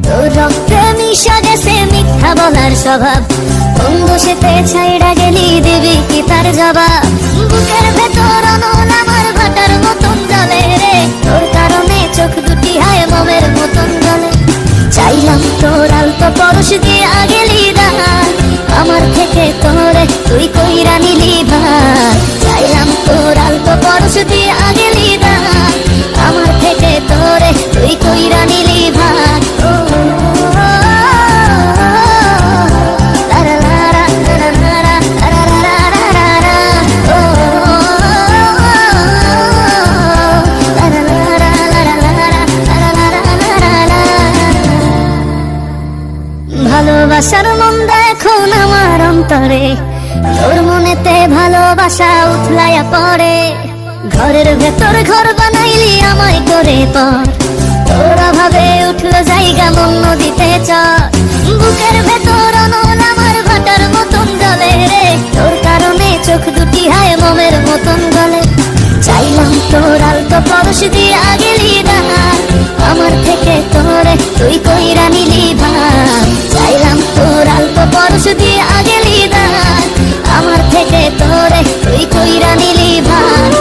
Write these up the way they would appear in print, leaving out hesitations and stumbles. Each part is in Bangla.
তোর রক্তে মিশা গেছে মিথ্যা বলার স্বভাব, কোন দোষেতে ছাইড়া গেলি দিবি কি তার জবাব? বুকের ভেতর অনল আমার ভাটার মতন জ্বলে রে, তোর কারণে চোখ দুটি হায় মোমের মতন জ্বলে। চাইলাম তোর আলতো পরশ দিয়ে গেলি দান, আমার থেকে তোরে তুই কইরা নিলি ভার। চাইলাম তোর আলতো পরশ দিয়ে গেলি দান, আমার থেকে তোরে তুই কইরা নিলি ভার। ভালোবাসার মন এখন আমার অন্তরে, তোর মনেতে ভালোবাসা উথলাইয়া পড়ে। ঘরের ভেতর ঘর বানাইলি আমায় করে পর, তোর অভাবে উঠলো জায়গা মন নদীতে চর। বুকের ভেতর অনল আমার ভাটার মতন জ্বলে রে, তোর কারণে চোখ দুটি হায় মোমের মতন গলে। চাইলাম তোর আলতো পরশ দিয়ে গেলি দান, আমার থেকে তোরে তুই কইরা নিলি ভার। চাইলাম তোর আলতো পরশ দিয়ে গেলি দান, আমার থেকে তোরে তুই কইরা নিলি ভার।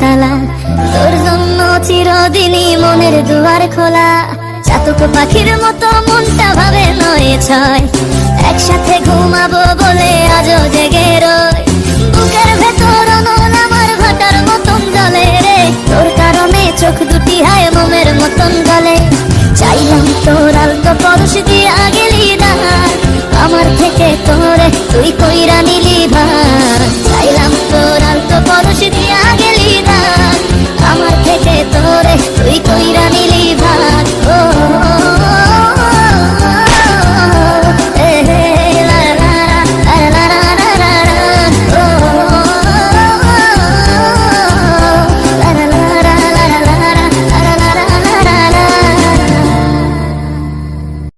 তালা তোর জন্য চিরদিনই মনের দুয়ার খোলা। চাতক পাখির মতো মনটা ভাবে নয় ছয়, একসাথে ঘুমাবো বলে আজও জেগে রয়। বুকের ভেতর অনল আমার ভাটার মতন জ্বলে রে, তোর কারণে চোখ দুটি হায় মোমের মতন গলে। চাইলাম তোর আলতো পরশ দিয়ে গেলি দান, আমার থেকে তোরে তুই কইরা নিলি ভার।